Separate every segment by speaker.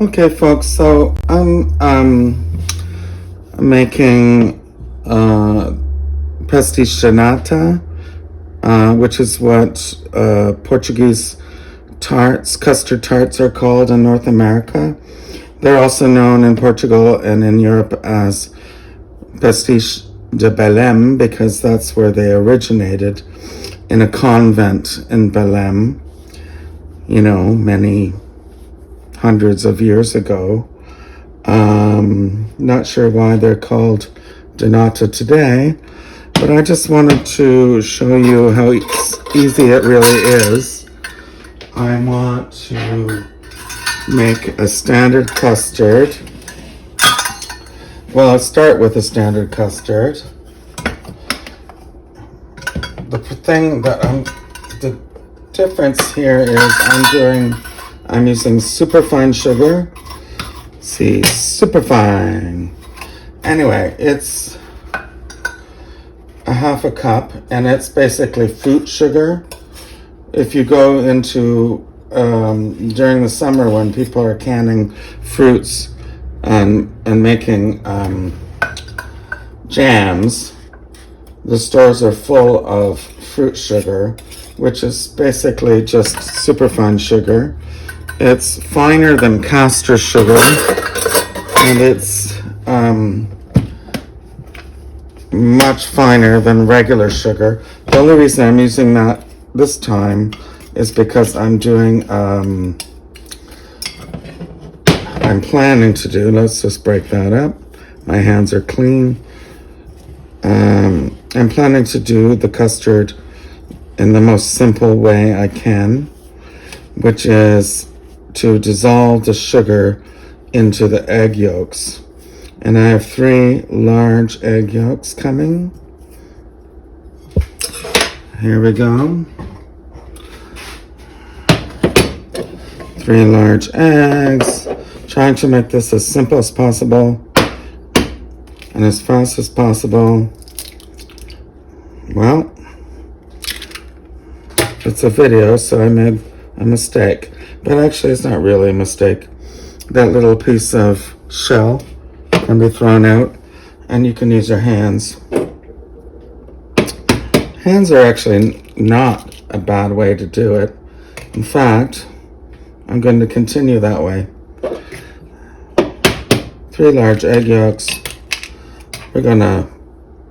Speaker 1: Okay, folks. So I'm making Pasteis de Nata, which is what Portuguese tarts, custard tarts, are called in North America. They're also known in Portugal and in Europe as Pasteis de Belém because that's where they originated, in a convent in Belém. Many hundreds of years ago. Not sure why they're called de Nata today, but I just wanted to show you how easy it really is. I want to make a standard custard. Well, I'll start with a standard custard. The difference here is I'm using superfine sugar. See, superfine. Anyway, it's a half a cup, and it's basically fruit sugar. If you go into during the summer when people are canning fruits and making jams, the stores are full of fruit sugar, which is basically just superfine sugar. It's finer than castor sugar, and it's much finer than regular sugar. The only reason I'm using that this time is because I'm planning to do, let's just break that up. My hands are clean. I'm planning to do the custard in the most simple way I can, which is to dissolve the sugar into the egg yolks. And I have 3 large egg yolks coming. Here we go. 3 large eggs. Trying to make this as simple as possible and as fast as possible. Well, it's a video, so I made a mistake. But actually, it's not really a mistake. That little piece of shell can be thrown out, and you can use your hands. Hands are actually not a bad way to do it. In fact, I'm going to continue that way. 3 large egg yolks. We're going to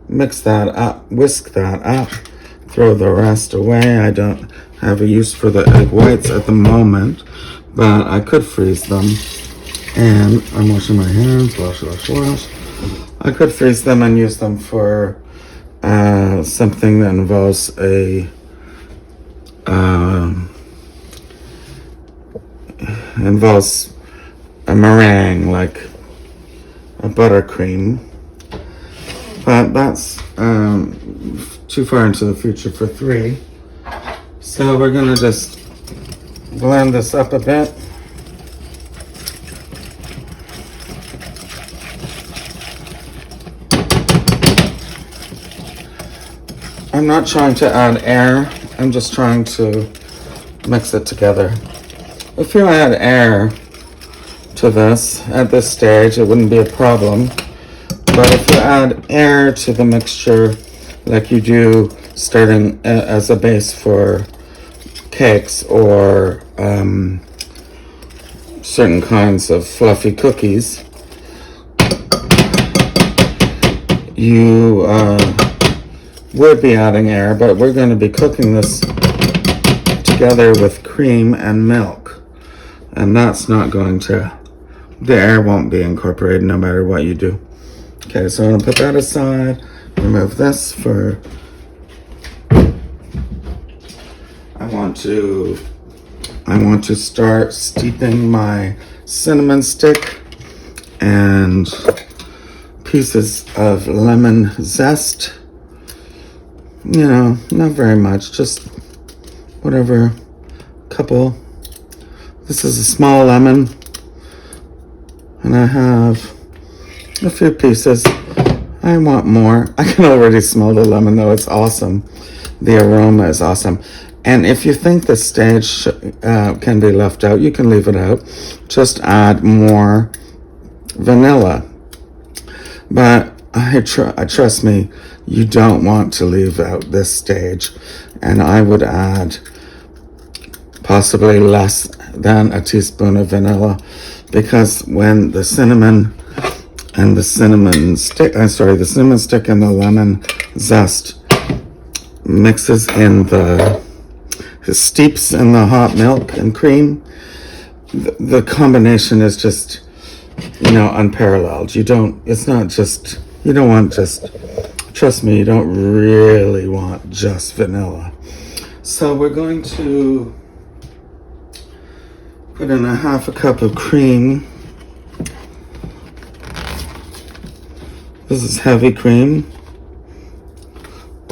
Speaker 1: mix that up, whisk that up, throw the rest away. I don't have a use for the egg whites at the moment, but I could freeze them. And I'm washing my hands, wash. I could freeze them and use them for something that involves a meringue, like a buttercream. But that's too far into the future for 3. So we're gonna just blend this up a bit. I'm not trying to add air, I'm just trying to mix it together. If you add air to this at this stage, it wouldn't be a problem. But if you add air to the mixture like you do starting as a base for cakes or certain kinds of fluffy cookies, you would be adding air, but we're going to be cooking this together with cream and milk, and that's not going to, the air won't be incorporated no matter what you do. Okay, so I'm going to put that aside, remove this for, I want to start steeping my cinnamon stick and pieces of lemon zest. Not very much, just whatever, couple. This is a small lemon, and I have a few pieces. I want more. I can already smell the lemon though. It's awesome. The aroma is awesome. And if you think the stage can be left out, you can leave it out. Just add more vanilla. But trust me, you don't want to leave out this stage. And I would add possibly less than a teaspoon of vanilla, because when the cinnamon and the cinnamon stick and the lemon zest mixes in the steeps in the hot milk and cream, the combination is just, unparalleled. Trust me, you don't really want just vanilla. So we're going to put in a half a cup of cream. This is heavy cream.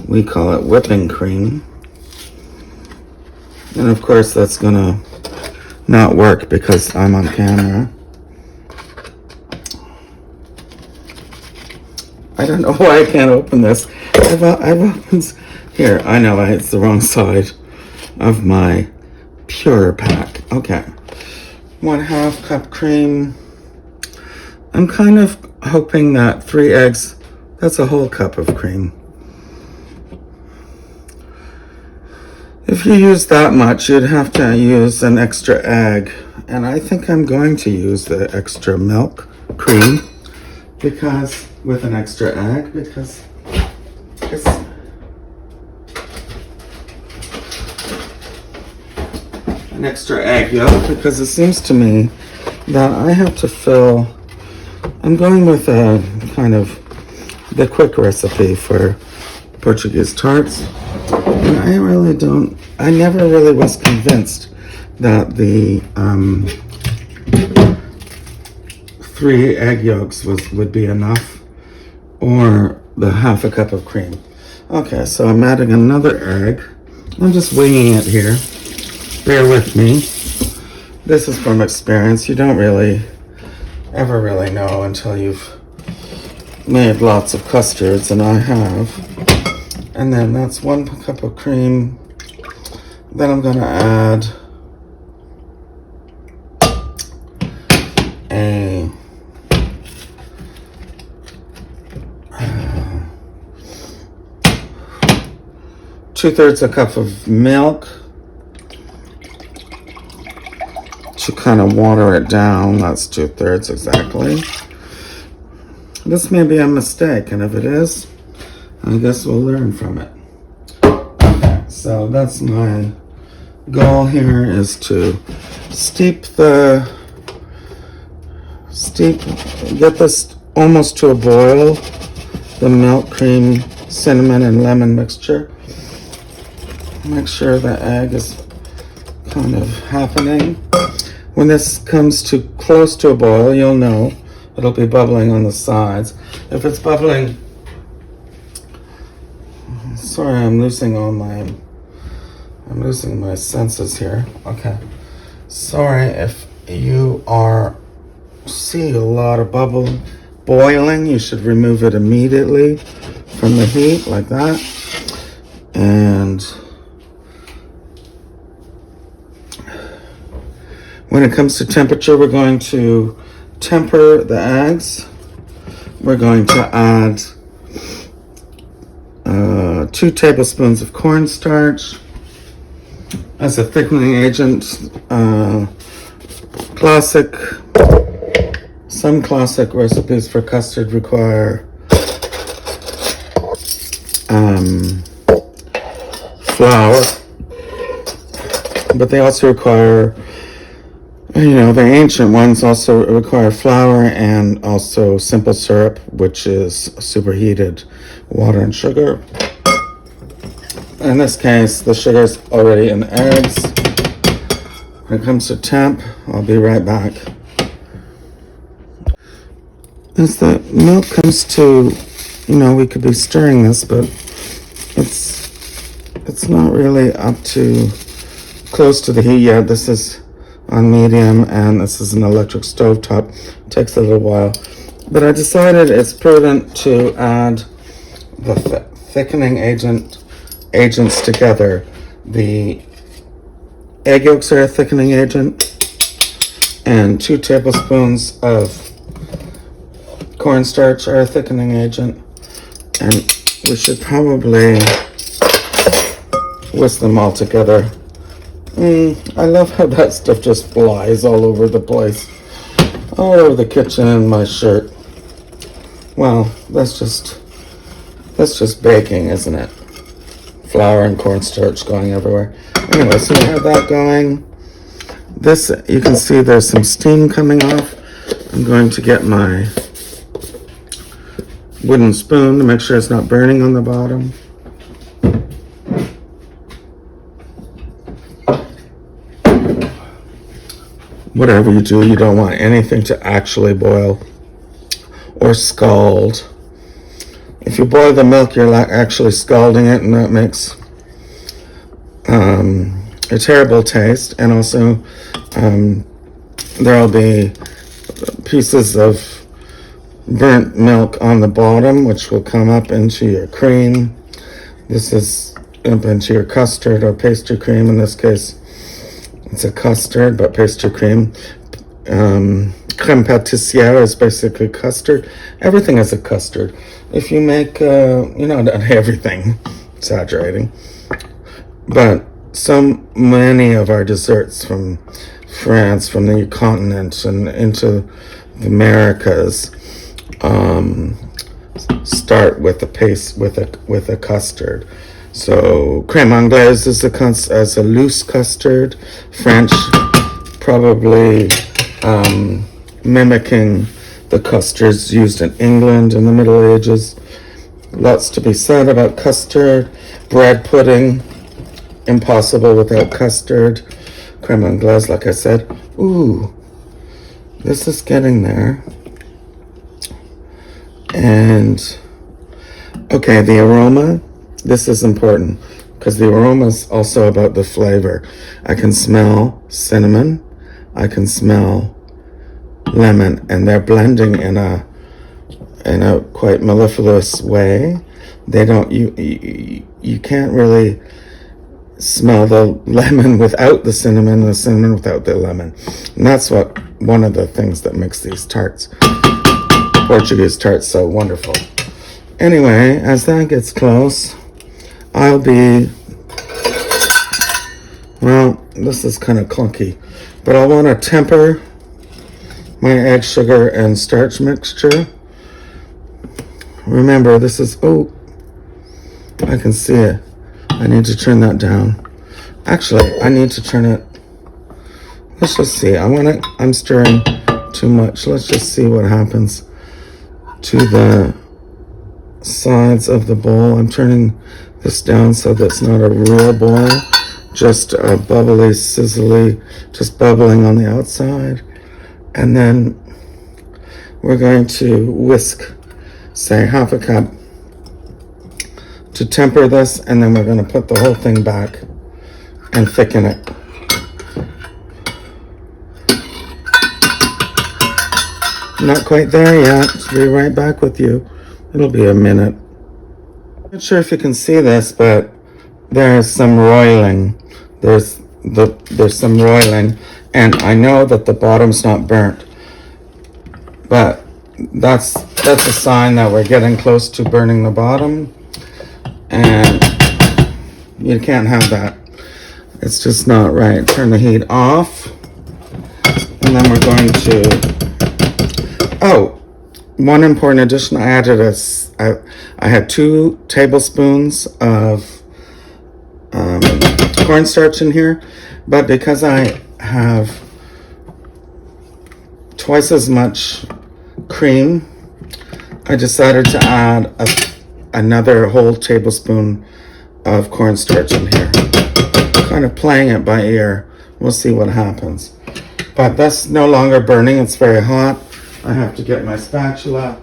Speaker 1: We call it whipping cream. And of course that's gonna not work because I'm on camera. I don't know why I can't open this. I've opened here. I know it's the wrong side of my pure pack. Okay, 1/2 cup cream. I'm kind of hoping that 3 eggs, that's a whole cup of cream. If you use that much, you'd have to use an extra egg. And I think I'm going to use the extra milk cream with an extra egg, because it's an extra egg yolk, because it seems to me that I have to fill. I'm going with a kind of the quick recipe for Portuguese tarts. And I never really was convinced that the 3 egg yolks would be enough, or the half a cup of cream. Okay, so I'm adding another egg. I'm just winging it here. Bear with me. This is from experience. You don't ever really know until you've made lots of custards, and I have. And then that's 1 cup of cream. Then I'm gonna add a 2/3 a cup of milk to kind of water it down. That's 2/3 exactly. This may be a mistake, and if it is, I guess we'll learn from it. Okay, so that's my goal here, is to get this almost to a boil, the milk, cream, cinnamon, and lemon mixture. Make sure the egg is kind of happening. When this comes too close to a boil, you'll know it'll be bubbling on the sides. If it's bubbling, sorry, I'm losing my senses here. Okay, sorry if you see a lot of bubble boiling. You should remove it immediately from the heat, like that. And when it comes to temperature, we're going to temper the eggs. We're going to add 2 tablespoons of cornstarch as a thickening agent. Some classic recipes for custard require flour, but they also require, the ancient ones also require flour and also simple syrup, which is superheated water and sugar. In this case, the sugar is already in the eggs. When it comes to temp, I'll be right back. As the milk comes to, we could be stirring this, but it's not really up to close to the heat yet. This is on medium, and this is an electric stovetop. It takes a little while, but I decided it's prudent to add the thickening agents together The egg yolks are a thickening agent, and 2 tablespoons of cornstarch are a thickening agent, and we should probably whisk them all together. I love how that stuff just flies all over the place, all over the kitchen and my shirt. Well, that's just baking, isn't it? Flour and cornstarch going everywhere. Anyway, so we have that going. This, you can see there's some steam coming off. I'm going to get my wooden spoon to make sure it's not burning on the bottom. Whatever you do, you don't want anything to actually boil or scald. If you boil the milk, you're actually scalding it, and that makes a terrible taste. And also, there'll be pieces of burnt milk on the bottom, which will come up into your cream. This is up into your custard or pastry cream. In this case, it's a custard, but pastry cream. Crème pâtissière is basically custard. Everything is a custard. If you make, not everything, exaggerating, but so many of our desserts from France, from the continent, and into the Americas, start with a paste with a custard. So crème anglaise is a loose custard. French, probably mimicking the custards used in England in the Middle Ages. Lots to be said about custard. Bread pudding, impossible without custard. Crème anglaise, like I said. Ooh, this is getting there. And, okay, the aroma. This is important because the aroma is also about the flavor. I can smell cinnamon. I can smell lemon, and they're blending in a quite mellifluous way. They don't, you can't really smell the lemon without the cinnamon without the lemon. And that's one of the things that makes these tarts, Portuguese tarts, so wonderful. Anyway, as that gets close, I'll be, well, this is kind of clunky, but I want to temper my egg, sugar, and starch mixture. Remember, this is, I can see it. I need to turn that down. Actually, I need to turn it, let's just see. I'm stirring too much. Let's just see what happens to the sides of the bowl. I'm turning this down so that's not a real boil, just a bubbly, sizzly, just bubbling on the outside. And then we're going to whisk, say, half a cup to temper this, and then we're going to put the whole thing back and thicken it. Not quite there yet. I'll be right back with you. It'll be a minute. Not sure if you can see this, but there's some roiling. There's some roiling, and I know that the bottom's not burnt, but that's a sign that we're getting close to burning the bottom, and you can't have that. It's just not right. Turn the heat off, and then we're going to, one important addition. I had 2 tablespoons of cornstarch in here, but because I have twice as much cream, I decided to add another whole tablespoon of cornstarch in here. Kind of playing it by ear. We'll see what happens. But that's no longer burning. It's very hot. I have to get my spatula.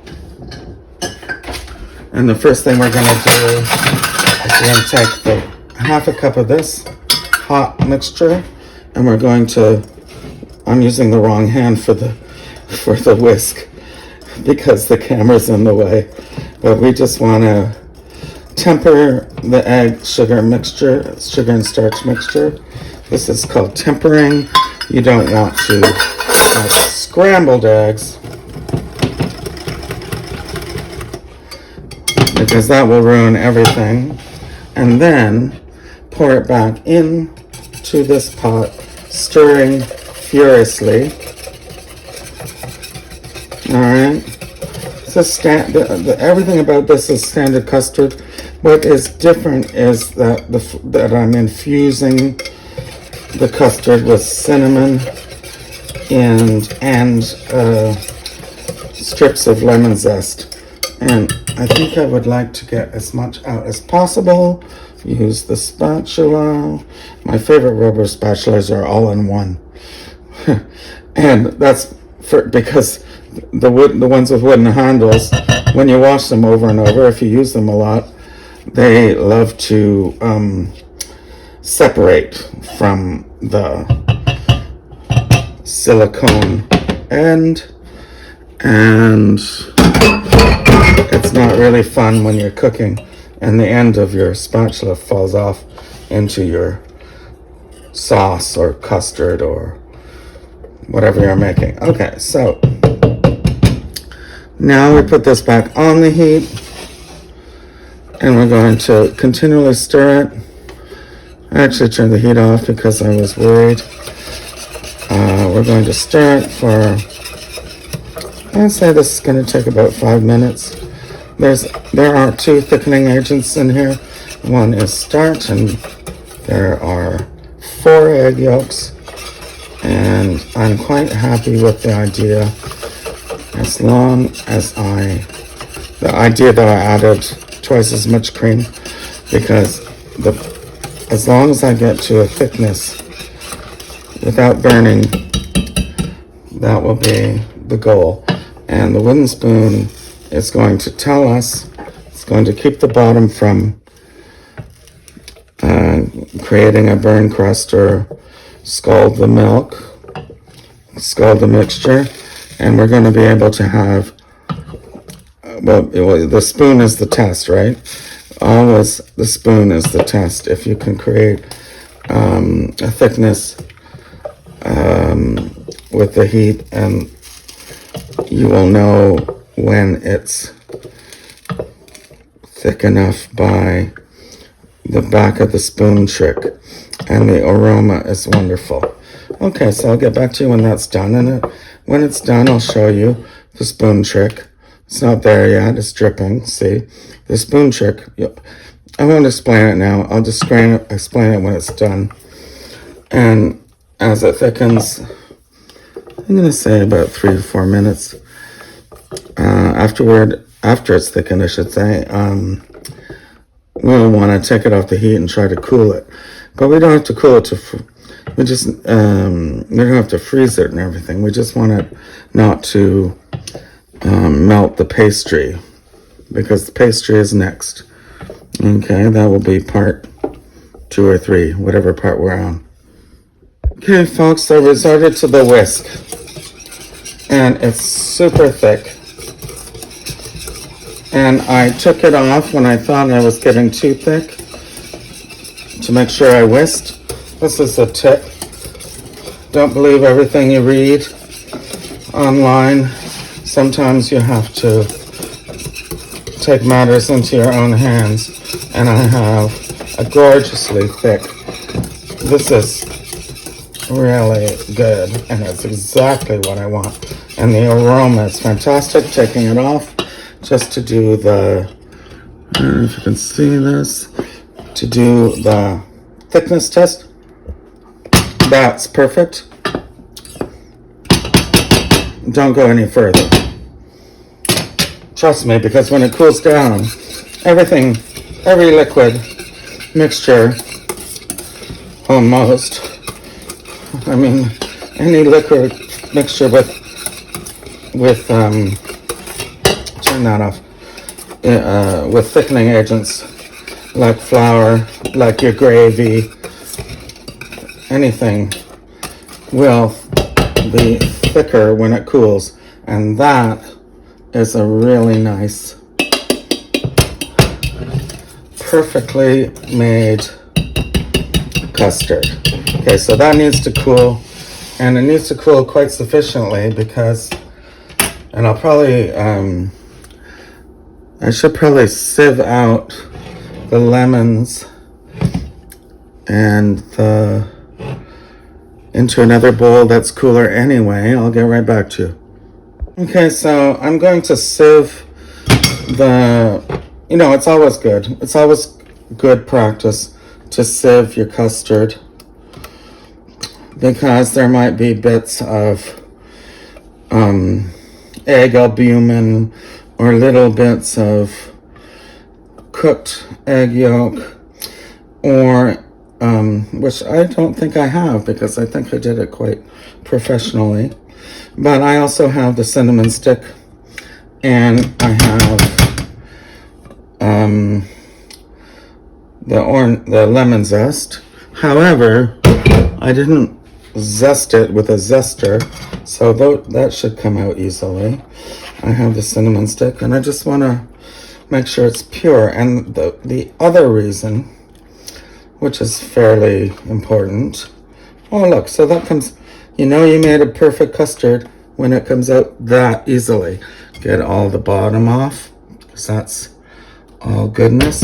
Speaker 1: And the first thing we're going to do is we're going to take the half a cup of this hot mixture, and we're going to, I'm using the wrong hand for the whisk because the camera's in the way, but we just want to temper the egg sugar mixture, sugar and starch mixture. This is called tempering. You don't want to have scrambled eggs because that will ruin everything. And then pour it back in to this pot, stirring furiously. All right. So everything about this is standard custard. What is different is that I'm infusing the custard with cinnamon and strips of lemon zest. And I think I would like to get as much out as possible. Use the spatula. My favorite rubber spatulas are all in one. And that's because the ones with wooden handles, when you wash them over and over, if you use them a lot, they love to separate from the silicone end, and it's not really fun when you're cooking and the end of your spatula falls off into your sauce or custard or whatever you're making. Okay, so now we put this back on the heat and we're going to continually stir it. I actually turned the heat off because I was worried. We're going to stir it for, I'd say this is going to take about 5 minutes. There are 2 thickening agents in here. One is starch, and there are 4 egg yolks. And I'm quite happy with the idea, as long as the idea that I added twice as much cream, because as long as I get to a thickness without burning, that will be the goal. And the wooden spoon is going to tell us, it's going to keep the bottom from creating a burn crust or scald the milk, scald the mixture, and we're going to be able to have, the spoon is the test, right? Always the spoon is the test. If you can create a thickness with the heat, and you will know when it's thick enough by the back of the spoon trick, and the aroma is wonderful. Okay, so I'll get back to you when that's done, and when it's done, I'll show you the spoon trick. It's not there yet, it's dripping, see? The spoon trick, I won't explain it now, I'll just explain it when it's done. And as it thickens, I'm going to say about 3 to 4 minutes. After it's thickened, I should say, we'll want to take it off the heat and try to cool it. But we don't have to cool it we don't have to freeze it and everything. We just want it not to melt the pastry, because the pastry is next. Okay, that will be part 2 or 3, whatever part we're on. Okay, folks, I resorted to the whisk, and it's super thick. And I took it off when I thought I was getting too thick to make sure I whisked. This is a tip. Don't believe everything you read online. Sometimes you have to take matters into your own hands. And I have a gorgeously thick. This is really good, and it's exactly what I want. And the aroma is fantastic. Taking it off just to do the, I don't know if you can see this, to do the thickness test. That's perfect. Don't go any further. Trust me, because when it cools down, every liquid mixture, almost, I mean, any liquid mixture with turn that off, with thickening agents like flour, like your gravy, anything will be thicker when it cools, and that is a really nice perfectly made custard. Okay, so that needs to cool, and it needs to cool quite sufficiently because, and I'll probably, I should probably sieve out the lemons and into another bowl that's cooler anyway. I'll get right back to you. Okay, so I'm going to sieve it's always good. It's always good practice to sieve your custard because there might be bits of egg albumin or little bits of cooked egg yolk, or which I don't think I have because I think I did it quite professionally. But I also have the cinnamon stick, and I have the lemon zest. However, I didn't zest it with a zester, so that should come out easily. I have the cinnamon stick, and I just want to make sure it's pure. And the other reason, which is fairly important, oh look, so that comes, you made a perfect custard when it comes out that easily. Get all the bottom off, because that's all goodness.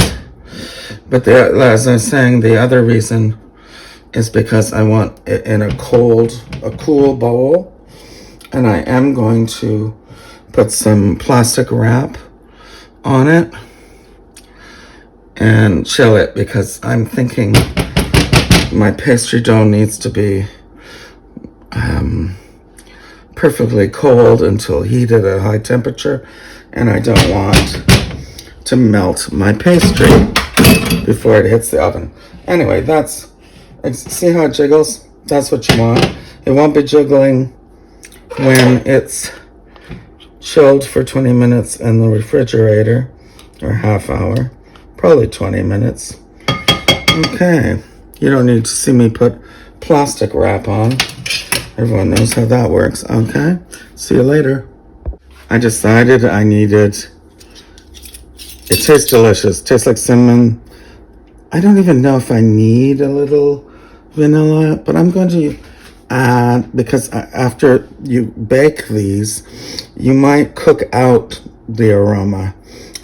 Speaker 1: But as I was saying, the other reason is because I want it in a cool bowl, and I am going to put some plastic wrap on it and chill it, because I'm thinking my pastry dough needs to be perfectly cold until heated at a high temperature, and I don't want to melt my pastry before it hits the oven. Anyway, see how it jiggles? That's what you want. It won't be jiggling when it's chilled for 20 minutes in the refrigerator, or half hour, probably 20 minutes. Okay, you don't need to see me put plastic wrap on. Everyone knows how that works. Okay, see you later. I decided I needed, it tastes delicious, tastes like cinnamon. I don't even know if I need a little vanilla, but I'm going to add, because after you bake these, you might cook out the aroma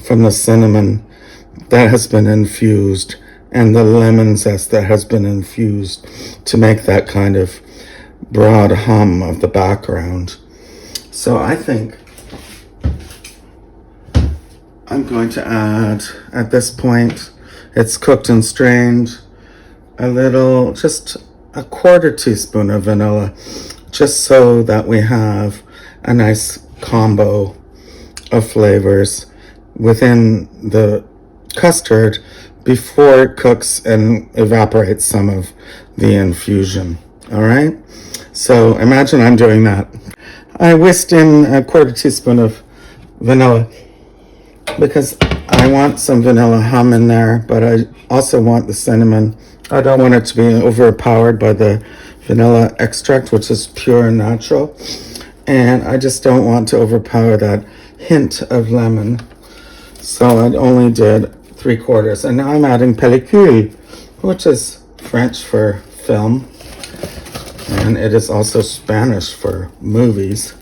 Speaker 1: from the cinnamon that has been infused and the lemon zest that has been infused to make that kind of broad hum of the background. So I think I'm going to add, at this point, it's cooked and strained, just a quarter teaspoon of vanilla, just so that we have a nice combo of flavors within the custard before it cooks and evaporates some of the infusion. All right, so imagine I'm doing that. I whisked in a quarter teaspoon of vanilla because I want some vanilla hum in there, but I also want the cinnamon. I don't want it to be overpowered by the vanilla extract, which is pure and natural. And I just don't want to overpower that hint of lemon. So I only did 3/4. And now I'm adding pellicule, which is French for film. And it is also Spanish for movies.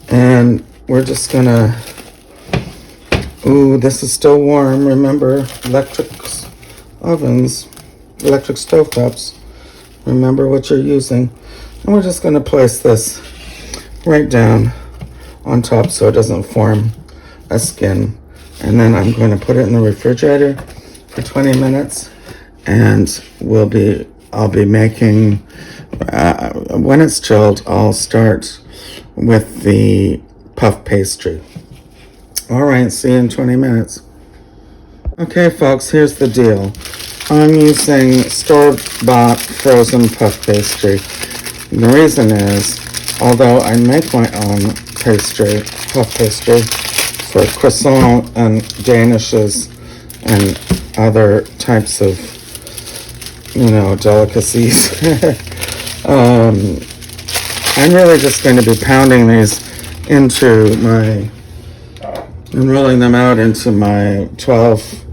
Speaker 1: And we're just gonna, ooh, this is still warm. Remember, electric stovetops. Remember what you're using. And we're just gonna place this right down on top so it doesn't form a skin. And then I'm going to put it in the refrigerator for 20 minutes, and I'll be making, when it's chilled, I'll start with the puff pastry. All right, see you in 20 minutes. Okay, folks, here's the deal. I'm using store-bought frozen puff pastry. The reason is, although I make my own puff pastry, for croissant and danishes and other types of, delicacies. I'm really just going to be pounding these and rolling them out into my 12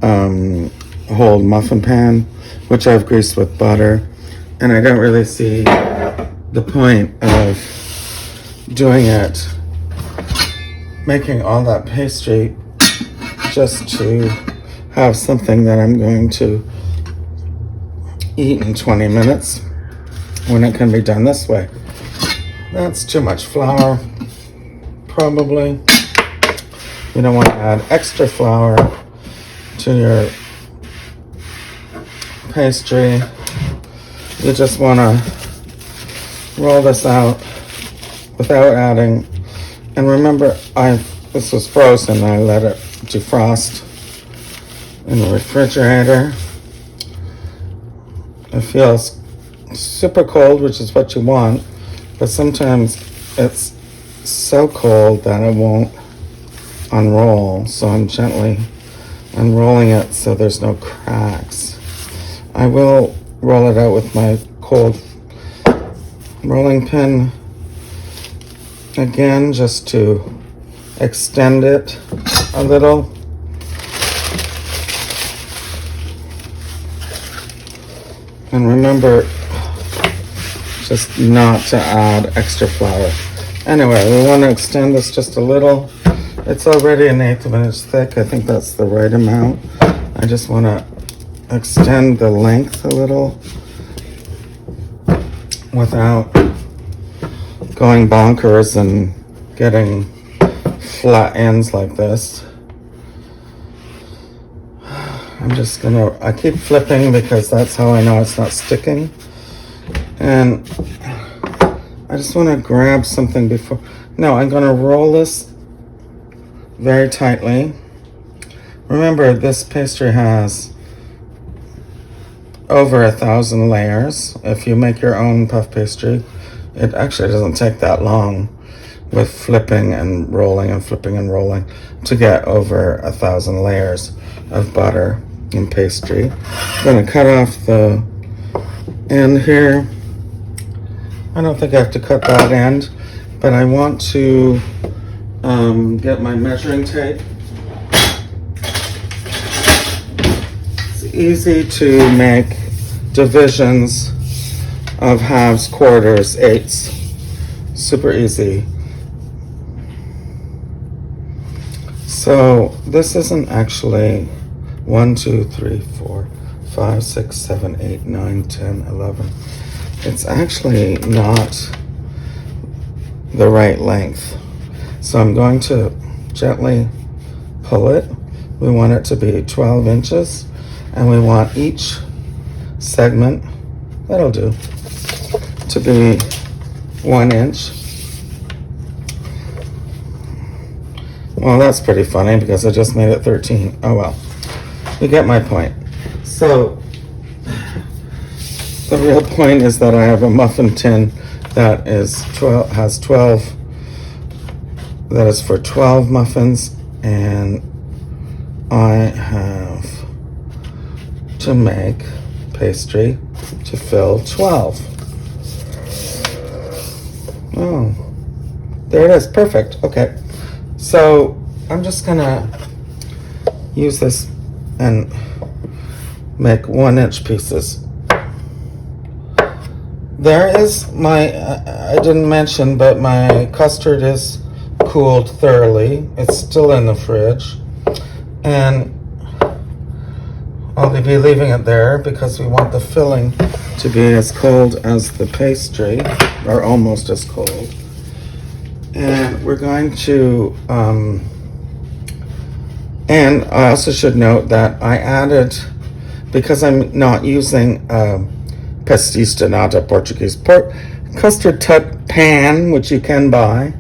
Speaker 1: hold muffin pan, which I've greased with butter, and I don't really see the point of doing it, making all that pastry just to have something that I'm going to eat in 20 minutes when it can be done this way. That's too much flour, probably. You don't want to add extra flour to your pastry. You just want to roll this out without adding. And remember, this was frozen. I let it defrost in the refrigerator. It feels super cold, which is what you want, but sometimes it's so cold that it won't unroll, so I'm gently unrolling it so there's no cracks. I will roll it out with my cold rolling pin again, just to extend it a little. And remember just not to add extra flour. Anyway, we want to extend this just a little. It's already 1/8 of an inch thick. I think that's the right amount. I just want to extend the length a little without going bonkers and getting flat ends like this. I keep flipping because that's how I know it's not sticking. And I just want to grab something before. No, I'm going to roll this very tightly. Remember, this pastry has over 1,000 layers. If you make your own puff pastry, it actually doesn't take that long with flipping and rolling and flipping and rolling to get over 1,000 layers of butter and pastry. I'm going to cut off the end here. I don't think I have to cut that end, but I want to get my measuring tape. It's easy to make divisions of halves, quarters, eighths. Super easy. So this isn't actually 1, 2, 3, 4, 5, 6, 7, 8, 9, 10, 11. It's actually not the right length. So I'm going to gently pull it. We want it to be 12 inches, and we want each segment, that'll do, to be 1 inch. Well, that's pretty funny because I just made it 13. Oh well, you get my point. So the real point is that I have a muffin tin that has 12, that is for 12 muffins, and I have to make pastry to fill 12. Oh, there it is, perfect. Okay, so I'm just gonna use this and make 1 inch pieces. There is I didn't mention, but my custard is cooled thoroughly. It's still in the fridge, and I'll be leaving it there because we want the filling to be as cold as the pastry, or almost as cold. And we're going to, and I also should note that I added, because I'm not using Pasteis de Nata Portuguese custard tut pan, which you can buy.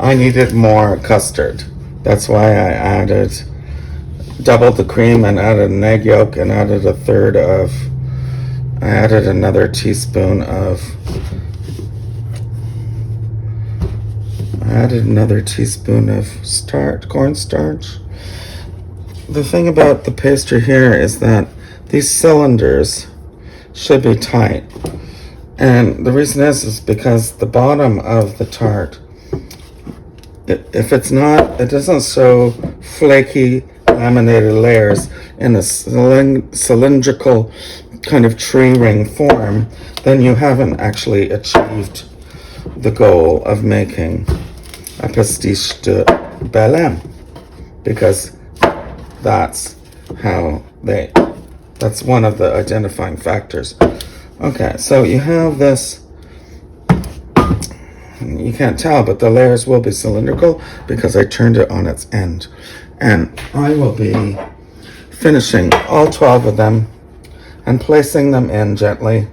Speaker 1: I needed more custard. That's why I doubled the cream and added an egg yolk and added I added another teaspoon of cornstarch. The thing about the pastry here is that these cylinders should be tight. And the reason is because the bottom of the tart if it's not, it doesn't show flaky laminated layers in a cylindrical kind of tree ring form, then you haven't actually achieved the goal of making a pastiche de Belém, because that's that's one of the identifying factors. Okay, so you have this, you can't tell, but the layers will be cylindrical because I turned it on its end. And I will be finishing all 12 of them and placing them in gently.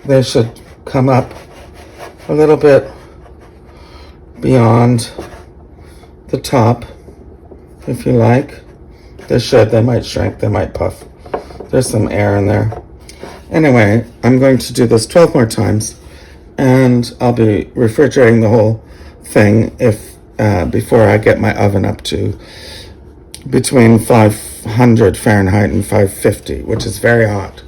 Speaker 1: They should come up a little bit beyond the top, if you like. They might shrink, they might puff. There's some air in there. Anyway, I'm going to do this 12 more times, and I'll be refrigerating the whole thing before I get my oven up to between 500 Fahrenheit and 550, which is very hot.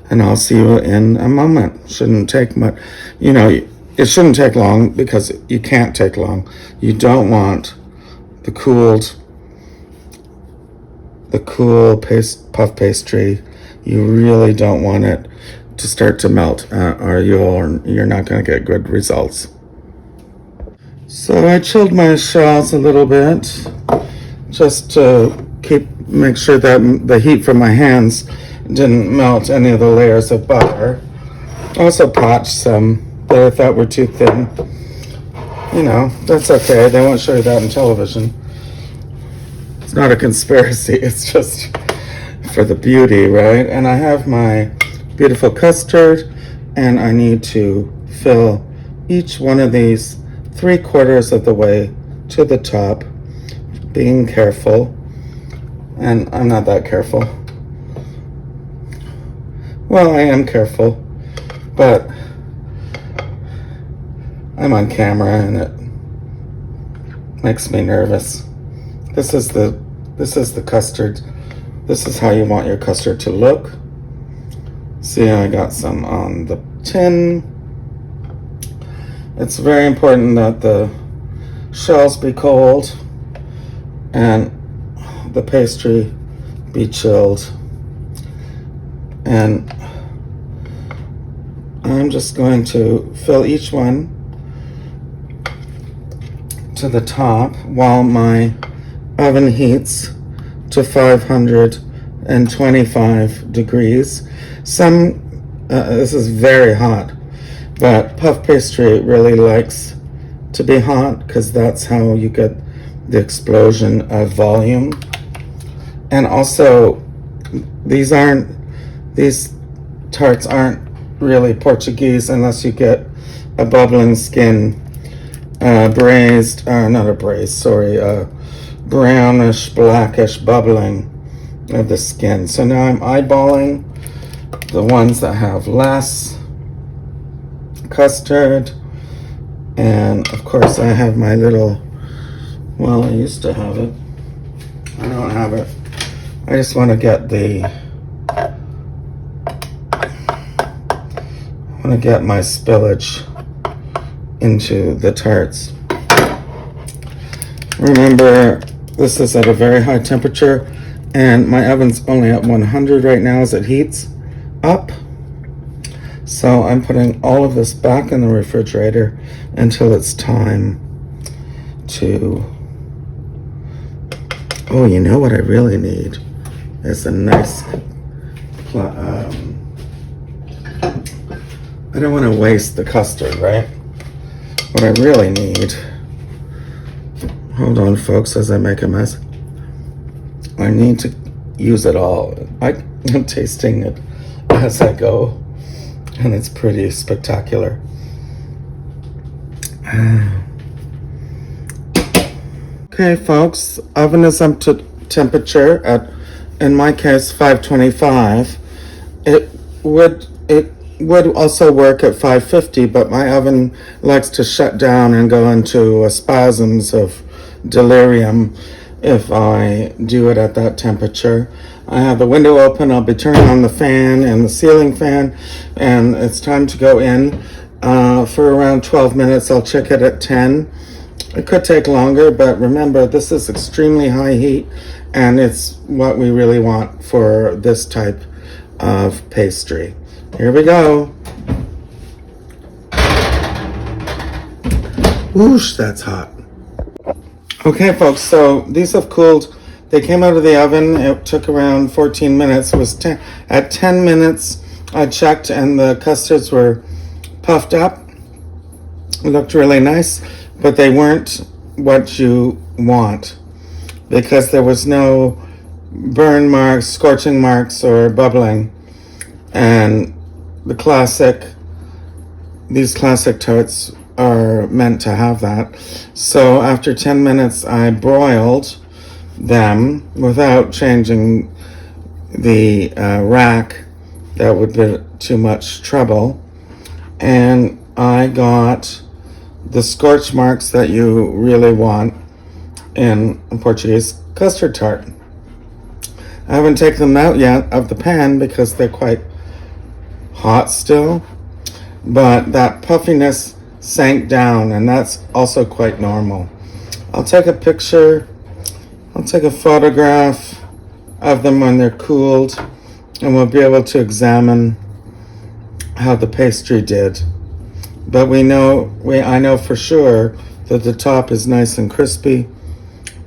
Speaker 1: And I'll see you in a moment. Shouldn't take much, it shouldn't take long, because you can't take long. You don't want the cool puff pastry. You really don't want it to start to melt, or you're not going to get good results. So I chilled my shells a little bit, just to make sure that the heat from my hands didn't melt any of the layers of butter. Also poached some that I thought were too thin. That's okay. They won't show you that on television. It's not a conspiracy. It's just for the beauty, right? And I have my beautiful custard, and I need to fill each one of these 3/4 of the way to the top, being careful. And I'm not that careful. Well, I am careful, but I'm on camera and it makes me nervous. This is the custard. This is how you want your custard to look. See, I got some on the tin. It's very important that the shells be cold and the pastry be chilled. And I'm just going to fill each one to the top while my oven heats to 525 degrees. This is very hot, but puff pastry really likes to be hot because that's how you get the explosion of volume. And also, these tarts aren't really Portuguese unless you get a bubbling skin, brownish, blackish bubbling of the skin. So now I'm eyeballing the ones that have less custard. And of course I have my little, I used to have it. I don't have it. I just want to get my spillage into the tarts. Remember, this is at a very high temperature, and my oven's only at 100 right now as it heats up. So I'm putting all of this back in the refrigerator until it's time to... Oh, you know what I really need is a nice... I don't want to waste the custard, right? What I really need... Hold on, folks, as I make a mess. I need to use it all. I'm tasting it as I go, and it's pretty spectacular. Okay, folks, oven is up to temperature at, in my case, 525. It would also work at 550, but my oven likes to shut down and go into spasms of delirium if I do it at that temperature. I have the window open. I'll be turning on the fan and the ceiling fan, and it's time to go in for around 12 minutes. I'll check it at 10, It could take longer, but remember, this is extremely high heat, and it's what we really want for this type of pastry. Here we go. Whoosh, that's hot. Okay, folks, so these have cooled. They came out of the oven. It took around 14 minutes. It was at 10 minutes, I checked, and the custards were puffed up. It looked really nice, but they weren't what you want because there was no burn marks, scorching marks, or bubbling. And these classic tarts are meant to have that. So after 10 minutes, I broiled them without changing the rack. That would be too much trouble. And I got the scorch marks that you really want in a Portuguese custard tart. I haven't taken them out yet of the pan because they're quite hot still, but that puffiness sank down, and that's also quite normal. I'll take a picture, I'll take a photograph of them when they're cooled, and we'll be able to examine how the pastry did. But I know for sure that the top is nice and crispy,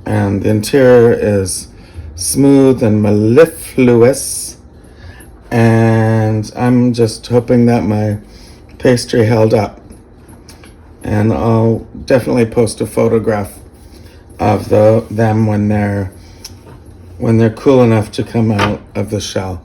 Speaker 1: and the interior is smooth and mellifluous. And I'm just hoping that my pastry held up. And I'll definitely post a photograph of them when they're cool enough to come out of the shell.